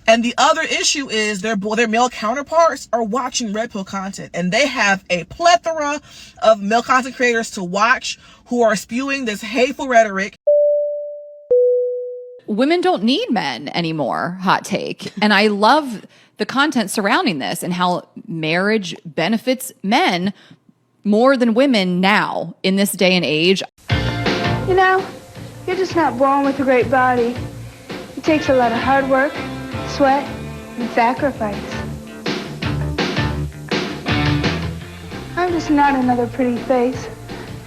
And the other issue is their male counterparts are watching red pill content, and they have a plethora of male content creators to watch who are spewing this hateful rhetoric. Women don't need men anymore, hot take. And I love the content surrounding this and how marriage benefits men more than women now in this day and age. You know, you're just not born with a great body. It takes a lot of hard work, sweat, and sacrifice. I'm just not another pretty face.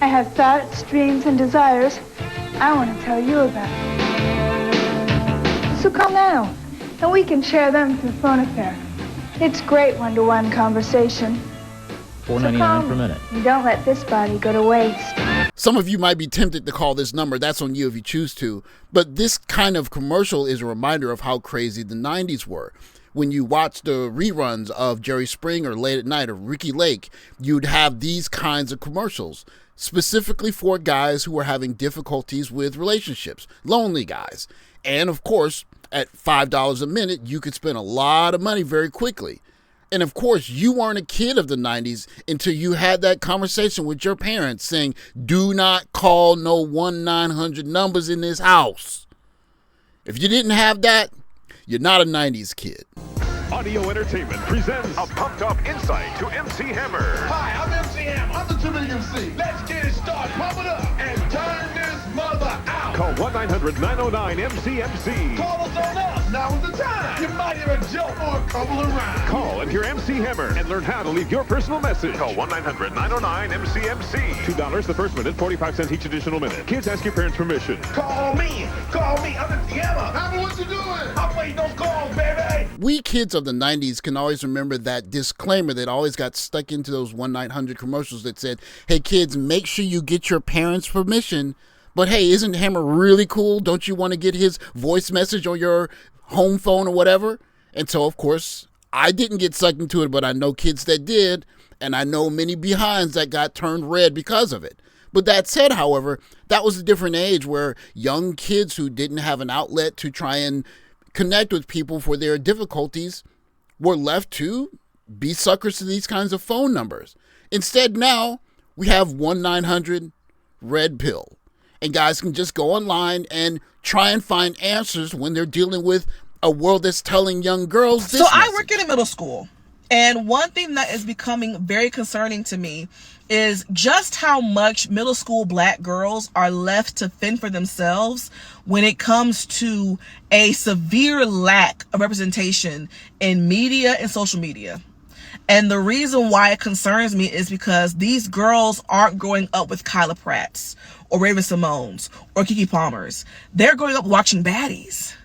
I have thoughts, dreams, and desires I want to tell you about. So call now, and we can share them through phone affair. It's great one-to-one conversation. $4.99 per minute. And don't let this body go to waste. Some of you might be tempted to call this number. That's on you if you choose to. But this kind of commercial is a reminder of how crazy the 90s were. When you watch the reruns of Jerry Springer Late at Night or Ricky Lake, you'd have these kinds of commercials, specifically for guys who were having difficulties with relationships, lonely guys. And of course, at $5 a minute, you could spend a lot of money very quickly. And of course, you weren't a kid of the 90s until you had that conversation with your parents saying, do not call no 1-900 numbers in this house. If you didn't have that, you're not a 90s kid. Audio Entertainment presents a pumped up insight to MC Hammer. Hi, I'm MC Hammer. I'm the Too Many MC. Let's get it started. Pump it up and turn this mother out. Call 1-900-909-MCMC. Call us on us. Now is the time. You might hear a joke or a couple of rhymes. Call and hear MC Hammer and learn how to leave your personal message. Call 1-900-909-MCMC. $2 the first minute, 45 cents each additional minute. Kids, ask your parents' permission. Call me. Call me. I'm MC Hammer. Hammer, what you doing? I'm waiting those calls, baby. We kids of the 90s can always remember that disclaimer that always got stuck into those 1-900 commercials that said, hey kids, make sure you get your parents' permission. But hey, isn't Hammer really cool? Don't you want to get his voice message on your home phone or whatever? And so, of course, I didn't get sucked into it, but I know kids that did, and I know many behinds that got turned red because of it. But that said, however, that was a different age where young kids who didn't have an outlet to try and connect with people for their difficulties were left to be suckers to these kinds of phone numbers. Instead, now we have 1-900 red pill. And guys can just go online and try and find answers when they're dealing with a world that's telling young girls this So I message. work in a middle school. And one thing that is becoming very concerning to me is just how much middle school black girls are left to fend for themselves when it comes to a severe lack of representation in media and social media. And the reason why it concerns me is because these girls aren't growing up with Kyla Pratts or Raven Simones or Keke Palmers. They're growing up watching baddies.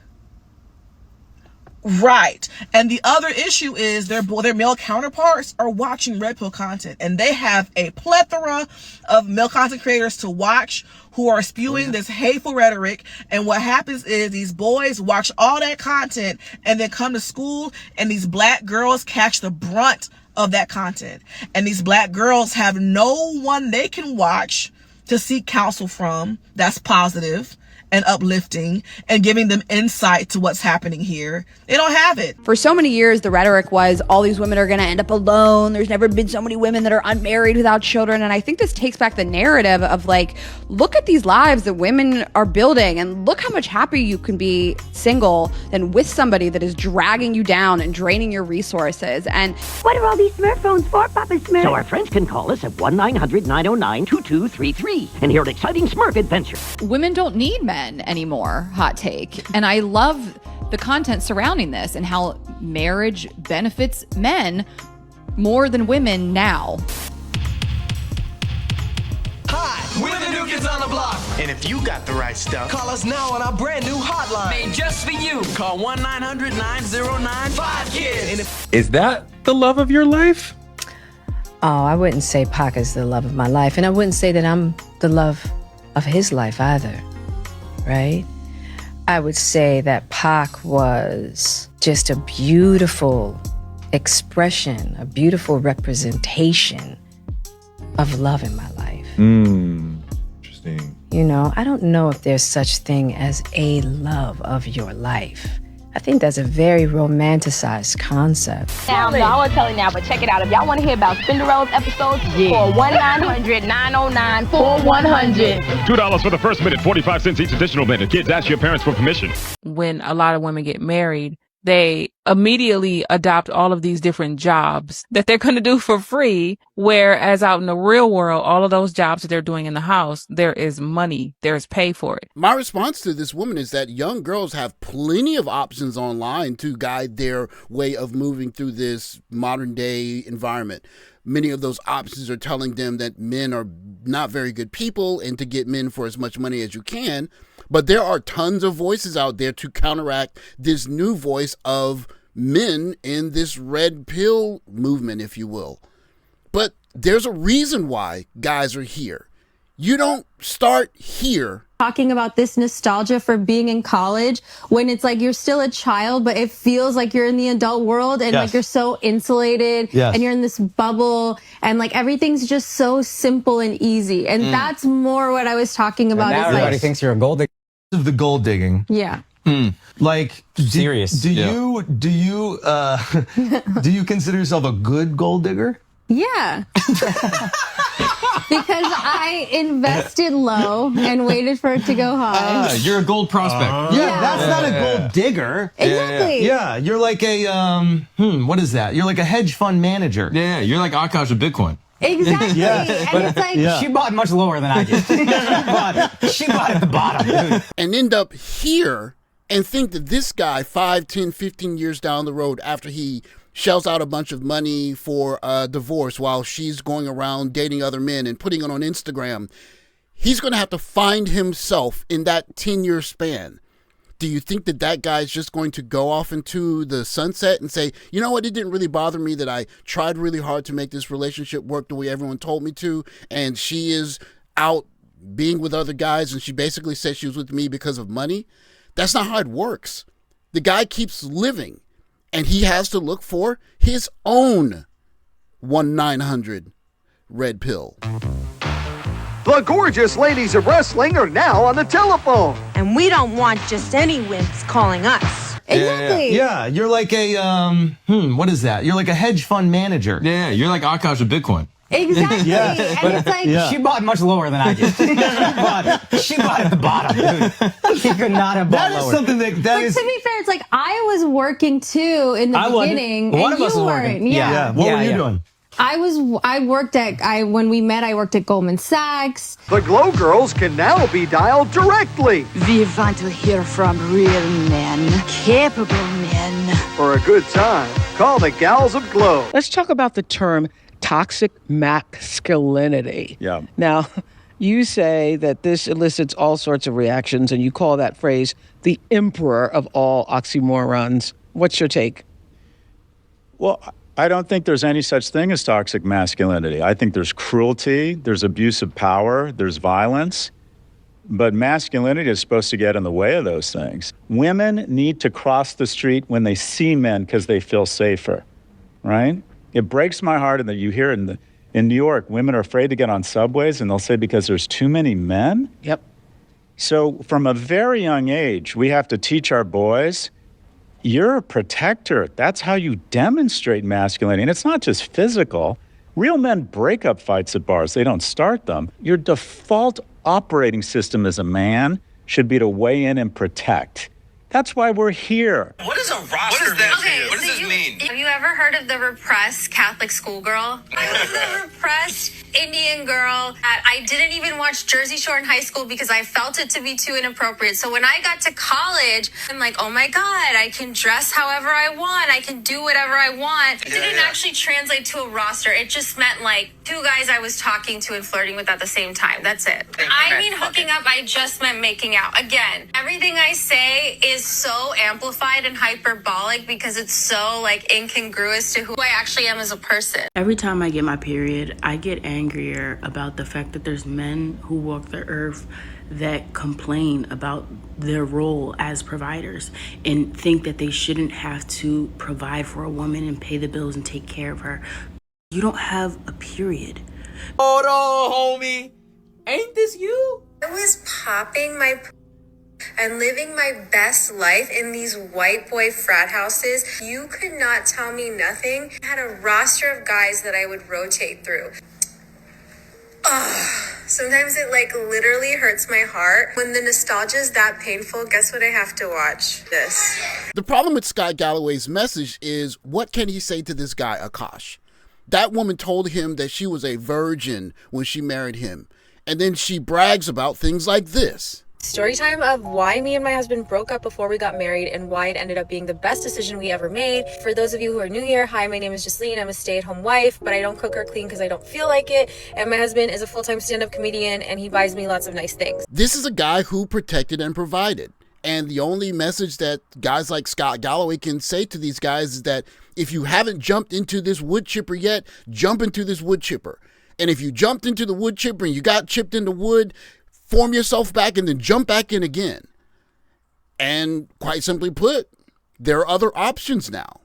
Right. And the other issue is their male counterparts are watching red pill content, and they have a plethora of male content creators to watch who are spewing this hateful rhetoric. And what happens is these boys watch all that content and then come to school, and these black girls catch the brunt of that content. And these black girls have no one they can watch to seek counsel from that's positive and uplifting and giving them insight to what's happening here. They don't have it. For so many years, the rhetoric was all these women are going to end up alone. There's never been so many women that are unmarried without children. And I think this takes back the narrative of like, look at these lives that women are building and look how much happier you can be single than with somebody that is dragging you down and draining your resources. And what are all these smartphones for, Papa Smurf? So our friends can call us at 1-900-909-2233 and hear an exciting Smurf adventure. Women don't need men anymore, hot take. And I love the content surrounding this and how marriage benefits men more than women now. Hi, we're the new kids on the block. And if you got the right stuff, call us now on our brand new hotline. Made just for you. Call 1-900-909-5KIDS. Is that the love of your life? Oh, I wouldn't say Pac is the love of my life. And I wouldn't say that I'm the love of his life either. Right? I would say that Pac was just a beautiful expression, a beautiful representation of love in my life. Interesting. You know, I don't know if there's such thing as a love of your life. I think that's a very romanticized concept. Now, I won't tell you now, but check it out. If y'all want to hear about Cinderella's episodes, call 1-900-909-4100. $2 for the first minute, 45 cents each additional minute. Kids, ask your parents for permission. When a lot of women get married, they immediately adopt all of these different jobs that they're going to do for free. Whereas out in the real world, all of those jobs that they're doing in the house, there is money, there's pay for it. My response to this woman is that young girls have plenty of options online to guide their way of moving through this modern day environment. Many of those options are telling them that men are not very good people and to get men for as much money as you can. But there are tons of voices out there to counteract this new voice of men in this red pill movement, if you will. But there's a reason why guys are here. You don't start here. Talking about this nostalgia for being in college when it's like you're still a child, but it feels like you're in the adult world and like you're so insulated and you're in this bubble and like everything's just so simple and easy. And that's more what I was talking about. And now everybody thinks you're a gold digger. Of the gold digging. Yeah. Like serious. Do you consider yourself a good gold digger? Yeah. Because I invested low and waited for it to go high. You're a gold prospect. Yeah, that's not a gold digger. Exactly. Yeah, you're like a what is that? You're like a hedge fund manager. Yeah, you're like Akaash with Bitcoin. Exactly. And it's like She bought much lower than I did. she bought at the bottom. And end up here and think that this guy 5, 10, 15 years down the road after he shells out a bunch of money for a divorce while she's going around dating other men and putting it on Instagram, he's going to have to find himself in that 10-year span. Do you think that that guy's just going to go off into the sunset and say, you know what, it didn't really bother me that I tried really hard to make this relationship work the way everyone told me to, and she is out being with other guys and she basically said she was with me because of money? That's not how it works. The guy keeps living, and he has to look for his own 1-900 red pill. The gorgeous ladies of wrestling are now on the telephone. And we don't want just any wimps calling us. Exactly. Yeah, you're like a what is that? You're like a hedge fund manager. Yeah, you're like Akaash with Bitcoin. Exactly. And it's like She bought much lower than I did. she bought at the bottom. She could not have bought lower. That is something that but is. to be fair, it's like I was working too in the beginning. One and of us you was weren't. working. Yeah. What were you doing? When we met, I worked at Goldman Sachs. The Glow Girls can now be dialed directly. We want to hear from real men, capable men. For a good time, call the Gals of Glow. Let's talk about the term toxic masculinity. Yeah. Now, you say that this elicits all sorts of reactions, and you call that phrase the emperor of all oxymorons. What's your take? Well, I don't think there's any such thing as toxic masculinity. I think there's cruelty, there's abuse of power, there's violence. But masculinity is supposed to get in the way of those things. Women need to cross the street when they see men because they feel safer, right? It breaks my heart that you hear in New York, women are afraid to get on subways, and they'll say because there's too many men. Yep. So from a very young age, we have to teach our boys, you're a protector. That's how you demonstrate masculinity. And it's not just physical. Real men break up fights at bars. They don't start them. Your default operating system as a man should be to weigh in and protect. That's why we're here. What is a roster? What is that? Okay, what does this mean? Have you ever heard of the repressed Catholic schoolgirl? I was the repressed Indian girl that I didn't even watch Jersey Shore in high school because I felt it to be too inappropriate. So when I got to college, I'm like, oh my God, I can dress however I want. I can do whatever I want. It didn't actually translate to a roster. It just meant like 2 guys I was talking to and flirting with at the same time. That's it. I mean, hooking up, I just meant making out. Again, everything I say is so amplified and hyperbolic because it's so like incongruous to who I actually am as a person. Every time I get my period, I get angrier about the fact that there's men who walk the earth that complain about their role as providers and think that they shouldn't have to provide for a woman and pay the bills and take care of her. You don't have a period. Hold on, homie. Ain't this you? I was popping my and living my best life in these white boy frat houses. You could not tell me nothing. I had a roster of guys that I would rotate through. Sometimes it literally hurts my heart. When the nostalgia is that painful, guess what I have to watch? This. The problem with Scott Galloway's message is, what can he say to this guy, Akaash? That woman told him that she was a virgin when she married him. And then she brags about things like this. Story time of why me and my husband broke up before we got married and why it ended up being the best decision we ever made. For those of you who are new here, hi, my name is Jasleen. I'm a stay-at-home wife, but I don't cook or clean because I don't feel like it. And my husband is a full-time stand-up comedian and he buys me lots of nice things. This is a guy who protected and provided. And the only message that guys like Scott Galloway can say to these guys is that if you haven't jumped into this wood chipper yet, jump into this wood chipper. And if you jumped into the wood chipper and you got chipped into wood, form yourself back and then jump back in again. And quite simply put, there are other options now.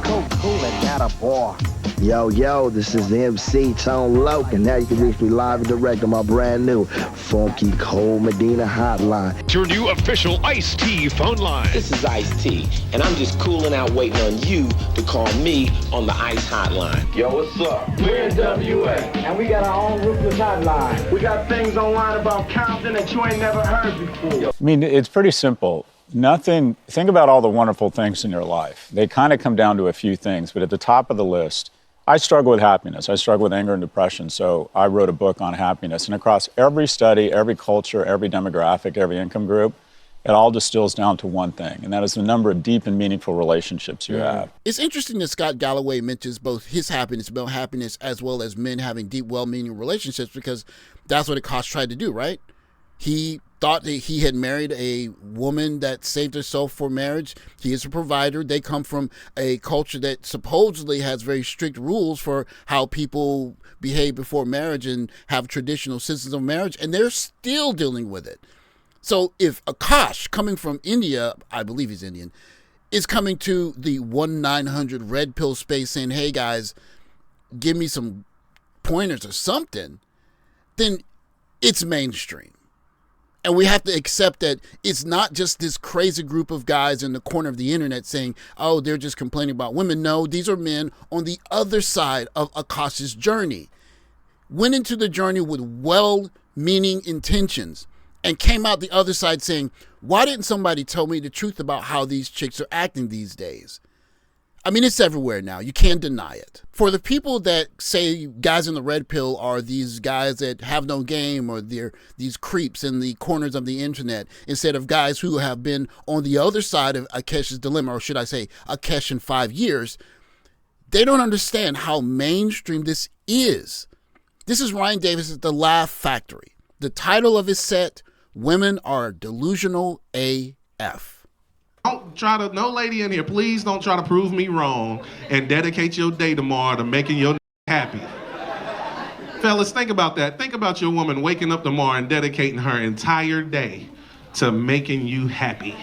Coca-Cola got a bar. Yo, this is the MC Tone Loke, and now you can reach me live and direct on my brand new Funky Cold Medina hotline. Your new official Ice-T phone line. This is Ice-T, and I'm just cooling out waiting on you to call me on the Ice hotline. Yo, what's up? We're in WA, and we got our own ruthless hotline. We got things online about Compton that you ain't never heard before. I mean, it's pretty simple. Think about all the wonderful things in your life. They kind of come down to a few things, but at the top of the list, I struggle with happiness. I struggle with anger and depression, so I wrote a book on happiness. And across every study, every culture, every demographic, every income group, it all distills down to one thing, and that is the number of deep and meaningful relationships you have. It's interesting that Scott Galloway mentions both his happiness, male happiness, as well as men having deep, well-meaning relationships, because that's what Akaash tried to do, right? He thought that he had married a woman that saved herself for marriage. He is a provider. They come from a culture that supposedly has very strict rules for how people behave before marriage and have traditional systems of marriage, and they're still dealing with it. So if Akaash, coming from India, I believe he's Indian, is coming to the 1-900 red pill space saying, hey guys, give me some pointers or something, then it's mainstream. And we have to accept that it's not just this crazy group of guys in the corner of the internet saying, oh, they're just complaining about women. No, these are men on the other side of Akaash's journey. Went into the journey with well-meaning intentions and came out the other side saying, why didn't somebody tell me the truth about how these chicks are acting these days? I mean, it's everywhere now. You can't deny it. For the people that say guys in the red pill are these guys that have no game, or they're these creeps in the corners of the internet, instead of guys who have been on the other side of Akash's dilemma, or should I say Akaash in 5 years, they don't understand how mainstream this is. This is Ryan Davis at The Laugh Factory. The title of his set, Women Are Delusional AF. No lady in here, please don't try to prove me wrong and dedicate your day tomorrow to making your happy. Fellas, think about that. Think about your woman waking up tomorrow and dedicating her entire day to making you happy.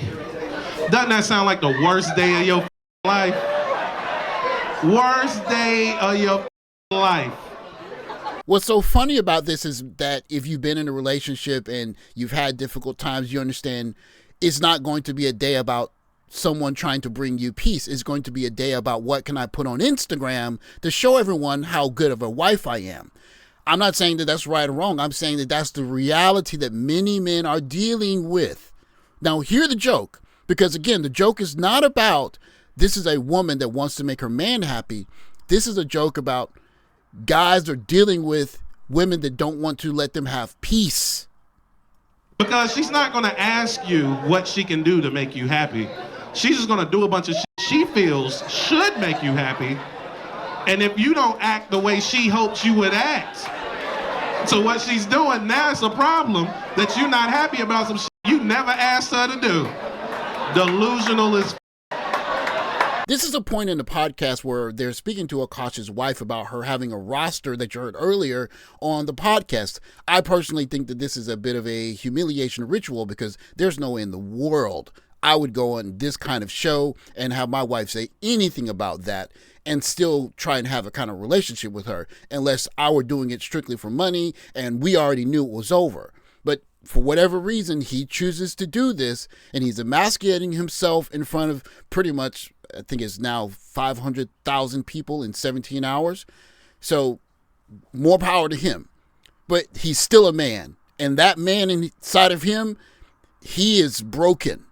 Doesn't that sound like the worst day of your life? Worst day of your life. What's so funny about this is that if you've been in a relationship and you've had difficult times, you understand it's not going to be a day about someone trying to bring you peace. It's going to be a day about what can I put on Instagram to show everyone how good of a wife I am. I'm not saying that that's right or wrong. I'm saying that that's the reality that many men are dealing with. Now, hear the joke, because again, the joke is not about this is a woman that wants to make her man happy. This is a joke about guys are dealing with women that don't want to let them have peace. Because she's not going to ask you what she can do to make you happy. She's just going to do a bunch of shit she feels should make you happy. And if you don't act the way she hopes you would act, so what she's doing now is a problem that you're not happy about, some shit you never asked her to do. Delusional as This is a point in the podcast where they're speaking to Akaash's wife about her having a roster that you heard earlier on the podcast. I personally think that this is a bit of a humiliation ritual, because there's no way in the world I would go on this kind of show and have my wife say anything about that and still try and have a kind of relationship with her, unless I were doing it strictly for money and we already knew it was over. But for whatever reason, he chooses to do this, and he's emasculating himself in front of pretty much, I think it's now 500,000 people in 17 hours. So more power to him. But he's still a man. And that man inside of him, he is broken.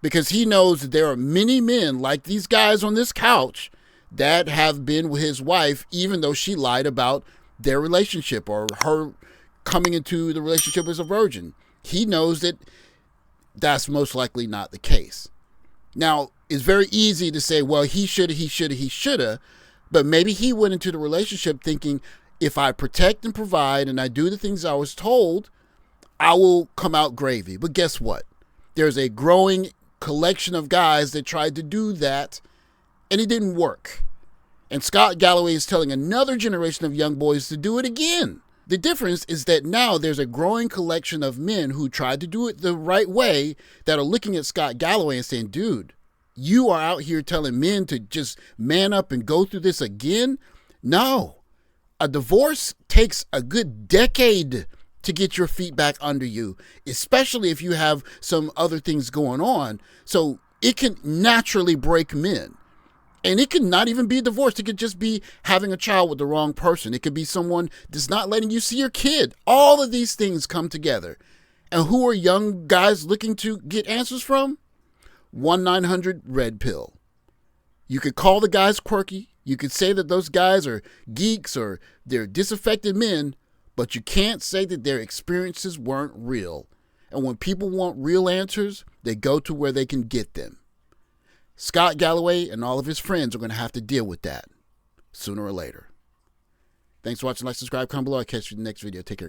Because he knows that there are many men like these guys on this couch that have been with his wife, even though she lied about their relationship or her coming into the relationship as a virgin. He knows that that's most likely not the case. Now, it's very easy to say, well, he shoulda, but maybe he went into the relationship thinking, if I protect and provide and I do the things I was told, I will come out gravy. But guess what? There's a growing collection of guys that tried to do that, and it didn't work. And Scott Galloway is telling another generation of young boys to do it again. The difference is that now there's a growing collection of men who tried to do it the right way that are looking at Scott Galloway and saying, dude, you are out here telling men to just man up and go through this again? No. A divorce takes a good decade to get your feet back under you, especially if you have some other things going on. So it can naturally break men. And it could not even be divorced. It could just be having a child with the wrong person. It could be someone that's not letting you see your kid. All of these things come together. And who are young guys looking to get answers from? 1-900-RED-PILL. You could call the guys quirky. You could say that those guys are geeks or they're disaffected men, but you can't say that their experiences weren't real. And when people want real answers, they go to where they can get them. Scott Galloway and all of his friends are going to have to deal with that sooner or later. Thanks for watching. Like, subscribe, comment below. I'll catch you in the next video. Take care, guys.